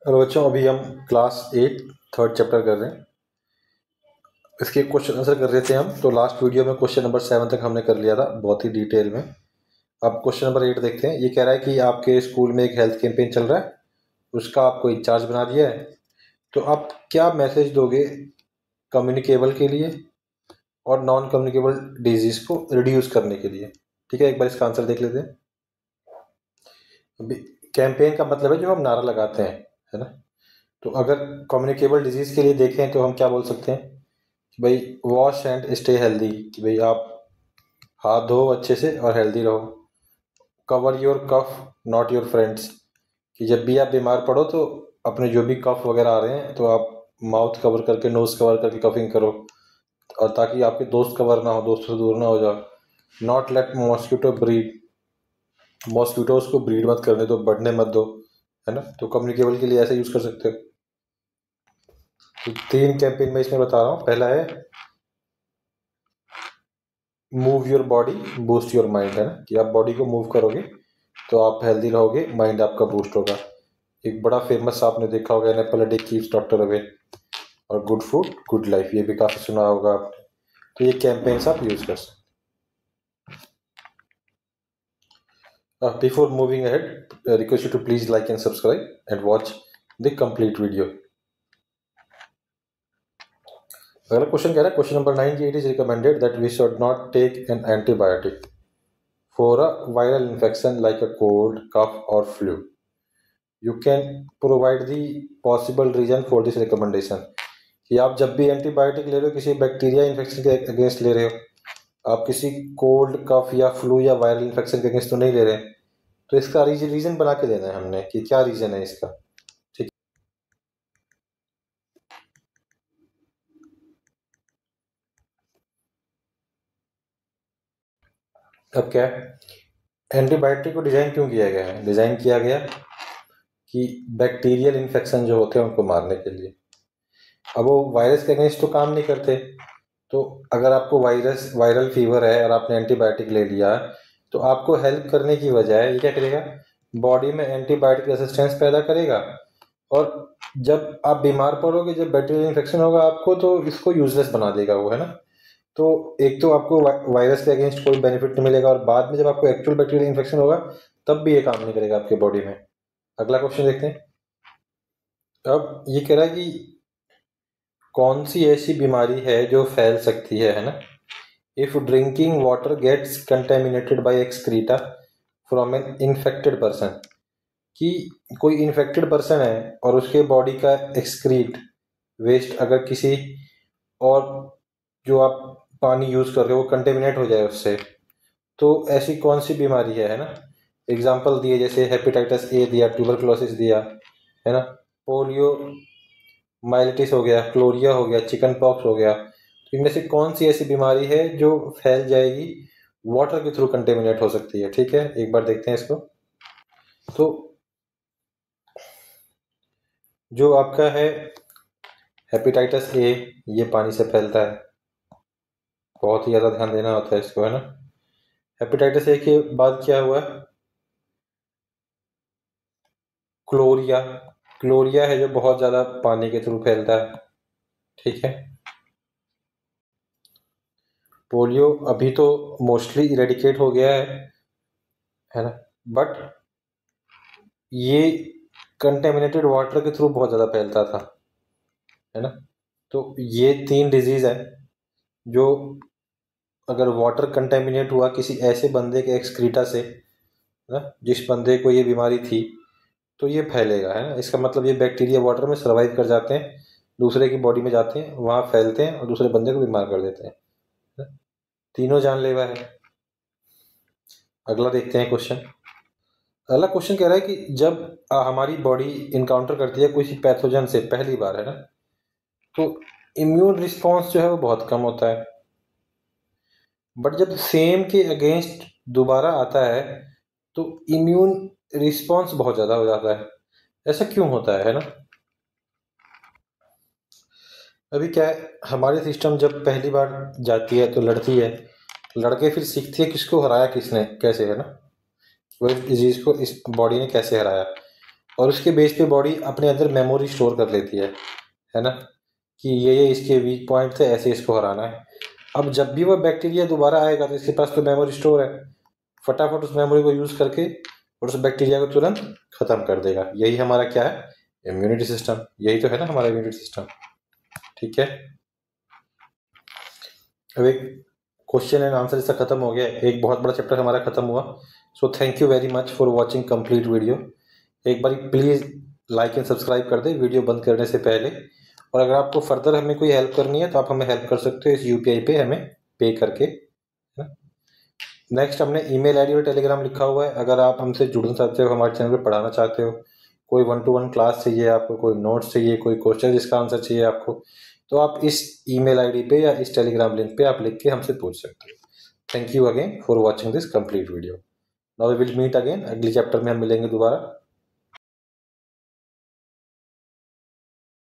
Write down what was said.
Hello बच्चों, अभी हम क्लास 8 थर्ड चैप्टर कर रहे हैं। इसके क्वेश्चन आंसर कर रहे थे हम। तो लास्ट वीडियो में क्वेश्चन नंबर 7 तक हमने कर लिया था बहुत ही डिटेल में। अब क्वेश्चन नंबर 8 देखते हैं। ये कह रहा है कि आपके स्कूल में एक हेल्थ कैंपेन चल रहा है, उसका आपको इंचार्ज बना दिया है, तो आप क्या मैसेज दोगे कम्युनिकेबल के लिए और नॉन कम्युनिकेबल डिजीज को रिड्यूस करने के लिए। ठीक है, एक बार इसका आंसर देख लेते हैं। कैंपेन का मतलब है जो हम नारा लगाते हैं, है ना। तो अगर कम्युनिकेबल डिजीज के लिए देखें तो हम क्या बोल सकते हैं कि भाई वॉश एंड स्टे हेल्दी, कि भाई आप हाथ धो अच्छे से और हेल्दी रहो। Cover your cough not your friends, कि जब भी आप बीमार पड़ो तो अपने जो भी कफ वगैरह आ रहे हैं तो आप माउथ कवर करके, नोज कवर करके कफिंग करो, और ताकि आपके दोस्त कवर ना हो, दोस्तों से दूर ना हो जाओ। Not let mosquito breed, mosquitoes को ब्रीड मत करने दो, बढ़ने मत दो, है ना। तो कम्युनिकेबल के लिए ऐसे यूज कर सकते हो। तो 3 कैंपेन में इसमें बता रहा हूँ। पहला है move your body boost your mind, है ना, कि आप बॉडी को मूव करोगे तो आप हेल्दी रहोगे, माइंड आपका बूस्ट होगा। एक बड़ा फेमस आपने देखा होगा, an apple a day keeps doctor away, और गुड फूड गुड लाइफ, ये भी काफ़ी सुना होगा आपने। तो ये कैंपेन्स आप यूज कर सकते। Before moving ahead, request you to please like and subscribe and watch the complete video. अगला क्वेश्चन कह रहा है, question number 9, it is recommended that we should not take an antibiotic for a viral infection like a cold, cough or flu. You can provide the possible reason for this recommendation. कि आप जब भी antibiotic ले रहे हो किसी bacteria infection के against ले रहे हो, आप किसी कोल्ड, कफ या फ्लू या वायरल इन्फेक्शन के अगेंस्ट तो नहीं ले रहे, तो इसका रीजन बना के देना है हमने कि क्या रीजन है इसका। ठीक। अब क्या है, एंटीबायोटिक को डिजाइन क्यों किया गया है? डिजाइन किया गया कि बैक्टीरियल इन्फेक्शन जो होते हैं उनको मारने के लिए। अब वो वायरस के अगेंस्ट तो काम नहीं करते, तो अगर आपको वायरल फीवर है और आपने एंटीबायोटिक ले लिया, तो आपको हेल्प करने की बजाय ये क्या करेगा, बॉडी में एंटीबायोटिक रेजिस्टेंस पैदा करेगा। और जब आप बीमार पड़ोगे, जब बैक्टीरियल इन्फेक्शन होगा आपको, तो इसको यूजलेस बना देगा वो, है ना। तो एक तो आपको वायरस के अगेंस्ट कोई बेनिफिट नहीं मिलेगा, और बाद में जब आपको एक्चुअल बैक्टीरियल इन्फेक्शन होगा तब भी ये काम नहीं करेगा आपके बॉडी में। अगला क्वेश्चन देखते हैं। अब ये कह रहा है कि कौन सी ऐसी बीमारी है जो फैल सकती है ना। If drinking water gets contaminated by excreta from an infected person, कि कोई इन्फेक्टेड पर्सन है और उसके बॉडी का एक्सक्रीट वेस्ट अगर किसी और जो आप पानी यूज कर रहे हो वो कंटेमिनेट हो जाए उससे, तो ऐसी कौन सी बीमारी है ना। एग्जाम्पल दिए, जैसे हेपेटाइटिस ए दिया, ट्यूबरक्लोसिस दिया, है ना, पोलियो माइलिटिस हो गया, क्लोरिया हो गया, चिकन पॉक्स हो गया। तो इनमें से कौन सी ऐसी बीमारी है जो फैल जाएगी, वाटर के थ्रू कंटेमिनेट हो सकती है। ठीक है, एक बार देखते हैं इसको। तो जो आपका है हेपेटाइटिस ए, ये पानी से फैलता है, बहुत ही ज़्यादा ध्यान देना होता है इसको, है ना। हेपेटाइटिस ए के बाद क्या हुआ, क्लोरिया। क्लोरिया है जो बहुत ज़्यादा पानी के थ्रू फैलता है। ठीक है, पोलियो अभी तो मोस्टली इरेडिकेट हो गया है ना, बट ये कंटेमिनेटेड वाटर के थ्रू बहुत ज़्यादा फैलता था, है ना। तो ये 3 डिजीज है जो अगर वाटर कंटेमिनेट हुआ किसी ऐसे बंदे के एक्सक्रीटा से, है ना, जिस बंदे को ये बीमारी थी, तो ये फैलेगा, है ना। इसका मतलब ये बैक्टीरिया वाटर में सर्वाइव कर जाते हैं, दूसरे की बॉडी में जाते हैं, वहाँ फैलते हैं और दूसरे बंदे को बीमार कर देते हैं, है ना? तीनों जानलेवा है। अगला देखते हैं क्वेश्चन। अगला क्वेश्चन कह रहा है कि जब हमारी बॉडी इनकाउंटर करती है किसी पैथोजन से पहली बार, है ना, तो इम्यून रिस्पॉन्स जो है वो बहुत कम होता है, बट जब सेम के अगेंस्ट दोबारा आता है तो इम्यून रिस्पॉन्स बहुत ज़्यादा हो जाता है। ऐसा क्यों होता है ना। अभी क्या है, हमारी सिस्टम जब पहली बार जाती है तो लड़ती है, लड़के फिर सीखती है किसको हराया किसने, कैसे, है ना, वो डिजीज को इस बॉडी ने कैसे हराया। और उसके बेस पे बॉडी अपने अंदर मेमोरी स्टोर कर लेती है ना, कि ये इसके वीक पॉइंट थे, ऐसे इसको हराना है। अब जब भी वो बैक्टीरिया दोबारा आएगा तो इसके पास तो मेमोरी स्टोर है, फटाफट उस मेमोरी को यूज़ करके और उस बैक्टीरिया को तुरंत ख़त्म कर देगा। यही हमारा क्या है, इम्यूनिटी सिस्टम। यही तो है ना हमारा इम्यूनिटी सिस्टम। ठीक है, अब एक क्वेश्चन एंड आंसर इसका खत्म हो गया, एक बहुत बड़ा चैप्टर हमारा खत्म हुआ। So thank you very much for watching complete video. एक बार प्लीज़ लाइक एंड सब्सक्राइब कर दें वीडियो बंद करने से पहले। और अगर आपको फर्दर हमें कोई हेल्प करनी है तो आप हमें हेल्प कर सकते हो इस यूपीआई पे हमें पे करके। नेक्स्ट हमने ईमेल आईडी और टेलीग्राम लिखा हुआ है। अगर आप हमसे जुड़ना चाहते हो, हमारे चैनल पे पढ़ाना चाहते हो, कोई 1-to-1 क्लास चाहिए आपको, कोई नोट्स चाहिए, कोई क्वेश्चन जिसका आंसर चाहिए आपको, तो आप इस ईमेल आईडी पे या इस टेलीग्राम लिंक पे आप लिख के हमसे पूछ सकते हो। Thank you again for watching this complete video. Now we will meet again, अगले चैप्टर में हम मिलेंगे दोबारा।